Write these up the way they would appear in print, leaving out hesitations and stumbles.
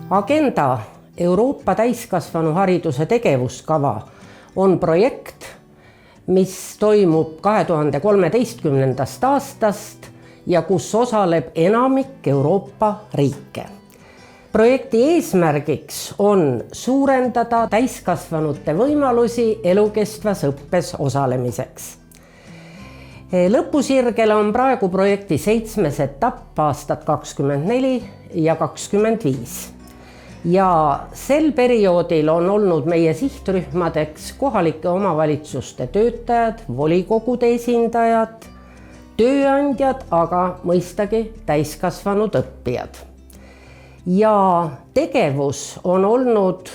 Agenda Euroopa täiskasvanuhariduse tegevuskava on projekt, mis toimub 2013. aastast ja kus osaleb enamik Euroopa riike. Projekti eesmärgiks on suurendada täiskasvanute võimalusi elukestvas õppes osalemiseks. Lõpusirgel on praegu projekti 7. etapp aastat 2024 ja 2025. Ja sel perioodil on olnud meie sihtrühmadeks kohalike omavalitsuste töötajad, volikogude esindajad, tööandjad, aga mõistagi täiskasvanud õppijad. Ja tegevus on olnud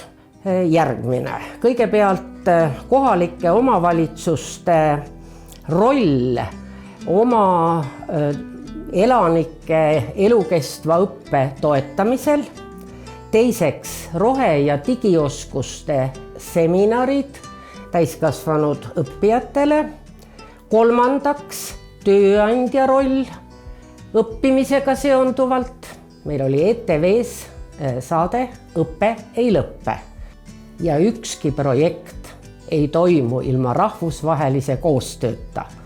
järgmine. Kõigepealt kohalike omavalitsuste roll oma elanike elukestva õppe toetamisel. Teiseks rohe- ja digioskuste seminarid täiskasvanud õppijatele. Kolmandaks tööandja roll õppimisega seonduvalt. Meil oli ETV-s saade Õpe ei lõppe. Ja ükski projekt ei toimu ilma rahvusvahelise koostööta.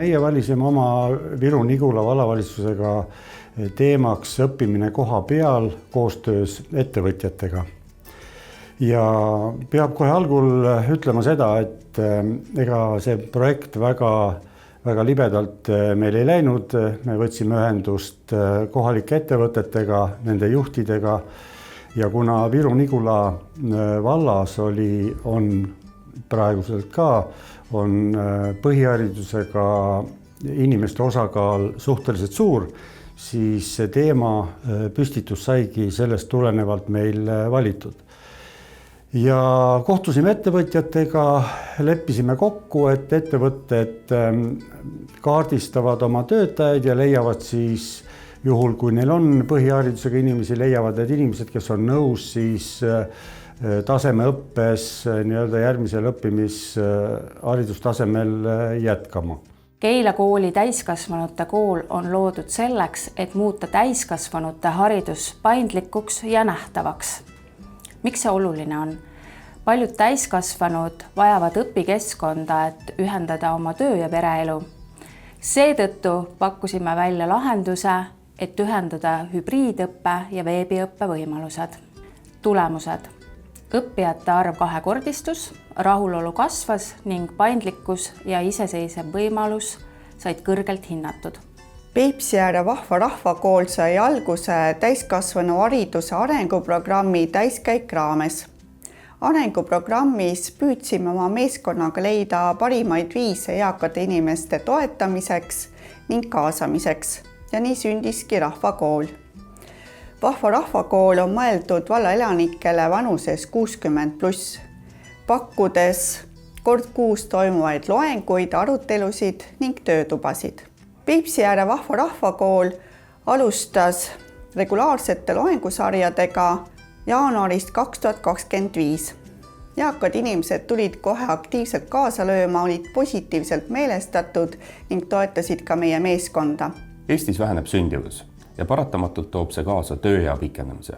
Meie valisime oma Viru-Nigula vallavalitsusega teemaks õppimine koha peal koostöös ettevõtjatega. Ja peab kohe algul ütlema seda, et ega see projekt väga libedalt meil ei läinud. Me võtsime ühendust kohalike ettevõtetega, nende juhtidega ja kuna Viru-Nigula vallas on praeguselt ka on põhiharidusega inimeste osakaal suhteliselt suur, siis see teema püstitus saigi sellest tulenevalt meil valitud. Ja kohtusime ettevõtjatega, leppisime kokku, et ettevõtted kaardistavad oma töötajaid ja leiavad siis, juhul kui neil on põhiharidusega inimesi, leiavad need inimesed, kes on nõus siis tasemeõppes järgmisel õppimisharidustasemel jätkama. Keila kooli täiskasvanute kool on loodud selleks, et muuta täiskasvanute haridus paindlikuks ja nähtavaks. Miks see oluline on? Paljud täiskasvanud vajavad õpikeskkonda, et ühendada oma töö ja pereelu. Seetõttu pakkusime välja lahenduse, et ühendada hübriidõppe ja veebiõppe võimalused. Tulemused. Õppijate arv kahekordistus, rahulolu kasvas ning paindlikkus ja iseseisev võimalus said kõrgelt hinnatud. Peipsiääre Vahva Rahvakool sai alguse täiskasvanu hariduse arenguprogrammi täiskäik raames. Arenguprogrammis püüdsime oma meeskonnaga leida parimaid viise eakate inimeste toetamiseks ning kaasamiseks ja nii sündiski Rahvakool. Vahva Rahvakool on mõeldud valla elanikele vanuses 60+, pakkudes kord kuus toimuvaid loenguid, arutelusid ning töötubasid. Peipsiääre Vahva Rahvakool alustas regulaarsete loengusarjadega jaanuarist 2025. Eakad inimesed tulid kohe aktiivselt kaasa lööma, olid positiivselt meelestatud ning toetasid ka meie meeskonda. Eestis väheneb sündivus ja paratamatult toob see kaasa tööea pikenemise.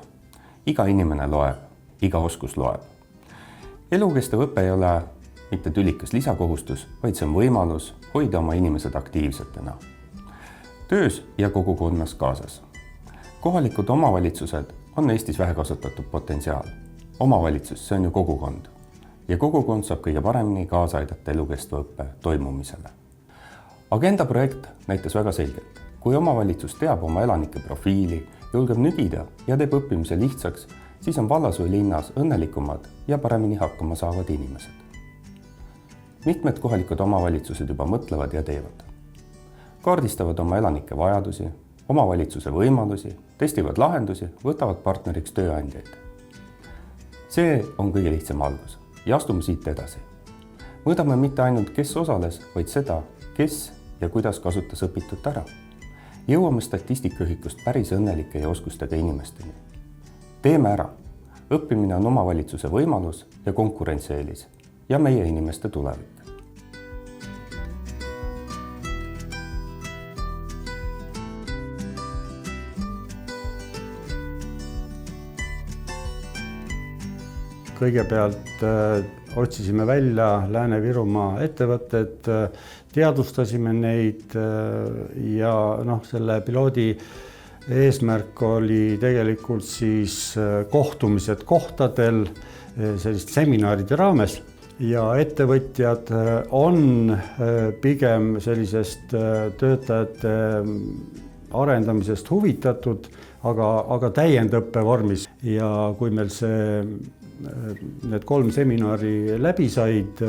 Iga inimene loeb, iga oskus loeb. Elukestev õpe ei ole mitte tülikas lisakohustus, vaid see on võimalus hoida oma inimesed aktiivsetena. Töös ja kogukonnas kaasas. Kohalikud omavalitsused on Eestis vähekasutatud potentsiaal. Omavalitsus, see on ju kogukond. Ja kogukond saab kõige paremini kaasa aidata elukestva õppe toimumisele. Agenda projekt näitas väga selgelt. Kui omavalitsus teab oma elanike profiili, julgeb nügida ja teeb õppimise lihtsaks, siis on vallas või linnas õnnelikumad ja paremini hakkama saavad inimesed. Mitmed kohalikud omavalitsused juba mõtlevad ja teevad. Kaardistavad oma elanike vajadusi, omavalitsuse võimalusi, testivad lahendusi, võtavad partneriks tööandjaid. See on kõige lihtsam algus ja astume siit edasi. Mõõdame mitte ainult, kes osales, vaid seda, kes ja kuidas kasutas õpitut ära. Jõuame statistikaühikust päris õnnelike ja oskustega inimesteni. Teeme ära. Õppimine on omavalitsuse võimalus ja konkurentsieelis ja meie inimeste tulevik. Kõigepealt otsisime välja Lääne-Virumaa ettevõtted, teadvustasime neid ja selle piloodi eesmärk oli tegelikult siis kohtumised kohtadel sellist seminaride raames ja ettevõtjad on pigem sellisest töötajate arendamisest huvitatud, aga täiendõppe vormis ja kui meil need 3 seminari läbi said,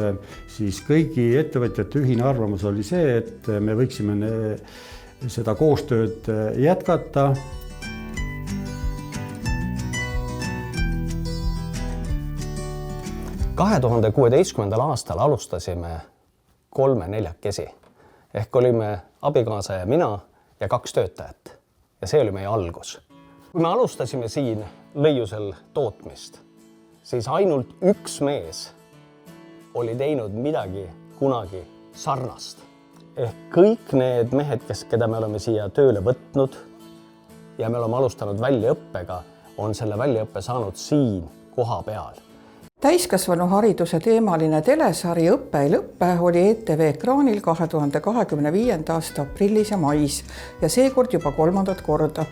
siis kõigi ettevõtjate ühine arvamus oli see, et me võiksime seda koostööd jätkata. – 2016. aastal alustasime 3-4 ehk olime abikaasa ja mina ja 2 töötajat ja see oli meie algus. Kui me alustasime siin Lõiusel tootmist, siis ainult üks mees oli teinud midagi kunagi sarnast. Ehk kõik need mehed, keda me oleme siia tööle võtnud ja me oleme alustanud väljaõppega, on selle väljaõppe saanud siin koha peal. Täiskasvanuhariduse teemaline telesari Õppe ei lõppe oli ETV ekraanil 2025. aasta aprillis ja mais ja seekord juba 3. korda.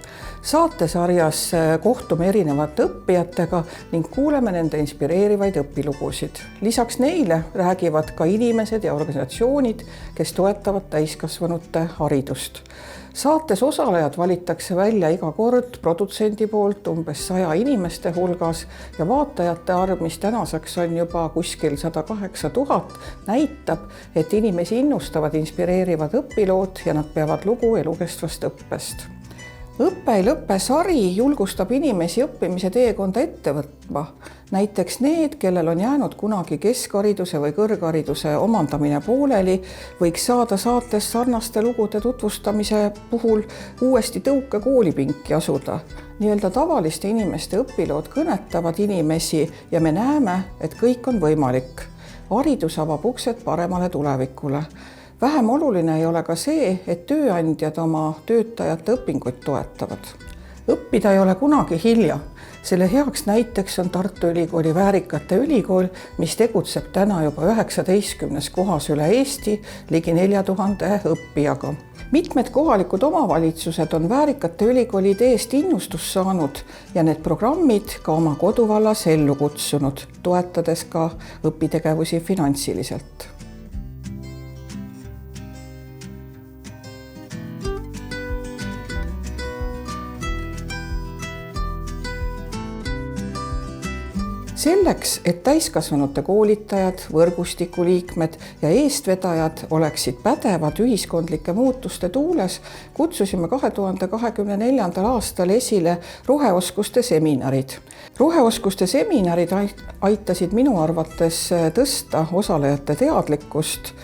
Saatesarjas kohtume erinevate õppijatega ning kuuleme nende inspireerivaid õpilugusid. Lisaks neile räägivad ka inimesed ja organisatsioonid, kes toetavad täiskasvanute haridust. Saates osalejad valitakse välja iga kord produtsendi poolt umbes 100 inimeste hulgas ja vaatajate arv, mis tänaseks on juba kuskil 108 000, näitab, et inimesi innustavad inspireerivad õpilood ja nad peavad lugu elukestvast õppest. Õppe ei lõppe sari julgustab inimesi õppimise teekonda ette võtma. Näiteks need, kellel on jäänud kunagi keskhariduse või kõrghariduse omandamine pooleli, võiks saada saates sarnaste lugude tutvustamise puhul uuesti tõuke koolipinki asuda. Nii-öelda tavaliste inimeste õpilood kõnetavad inimesi ja me näeme, et kõik on võimalik. Haridus avab uksed paremale tulevikule. Vähem oluline ei ole ka see, et tööandjad oma töötajate õpinguid toetavad. Õppida ei ole kunagi hilja. Selle heaks näiteks on Tartu Ülikooli Väärikate ülikool, mis tegutseb täna juba 19 kohas üle Eesti ligi 4000 õppijaga. Mitmed kohalikud omavalitsused on Väärikate ülikooli ideest innustust saanud ja need programmid ka oma koduvallas ellu kutsunud, toetades ka õpitegevusi finantsiliselt. Selleks, et täiskasvanute koolitajad, võrgustiku liikmed ja eestvedajad oleksid pädevad ühiskondlike muutuste tuules, kutsusime 2024. aastal esile roheoskuste seminarid. Roheoskuste seminarid aitasid minu arvates tõsta osalejate teadlikkust,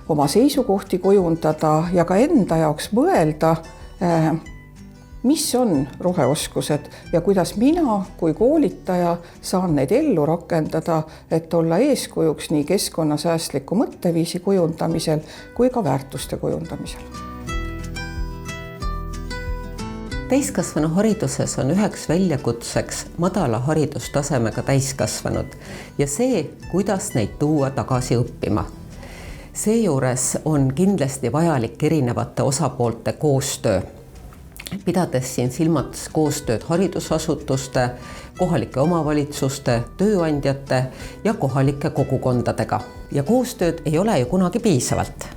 oma seisukohti kujundada ja ka enda jaoks mõelda, mis on roheoskused ja kuidas mina kui koolitaja saan neid ellu rakendada, et olla eeskujuks nii keskkonnasäästliku mõtteviisi kujundamisel kui ka väärtuste kujundamisel. Täiskasvanuhariduses on üheks väljakutseks madala haridustasemega täiskasvanud ja see, kuidas neid tuua tagasi õppima. Seejuures on kindlasti vajalik erinevate osapoolte koostöö. Pidades siin silmas koostööd haridusasutuste, kohalike omavalitsuste, tööandjate ja kohalike kogukondadega. Ja koostööd ei ole ju kunagi piisavalt.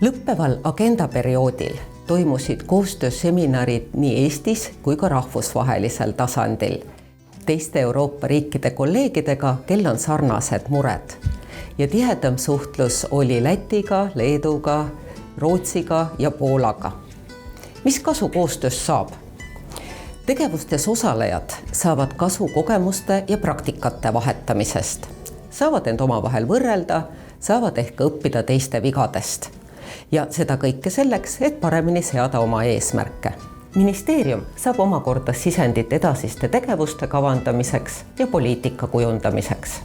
Lõppeval agendaperioodil toimusid koostööseminarid nii Eestis kui ka rahvusvahelisel tasandil. Teiste Euroopa riikide kolleegidega, kel on sarnased mured. Ja tihedam suhtlus oli Lätiga, Leeduga, Rootsiga ja Poolaga. mis kasu koostöös saab? Tegevustes osalejad saavad kasu kogemuste ja praktikate vahetamisest, saavad end omavahel võrrelda, saavad ehk õppida teiste vigadest ja seda kõike selleks, et paremini seada oma eesmärke. Ministeerium saab omakorda sisendit edasiste tegevuste kavandamiseks ja poliitika kujundamiseks.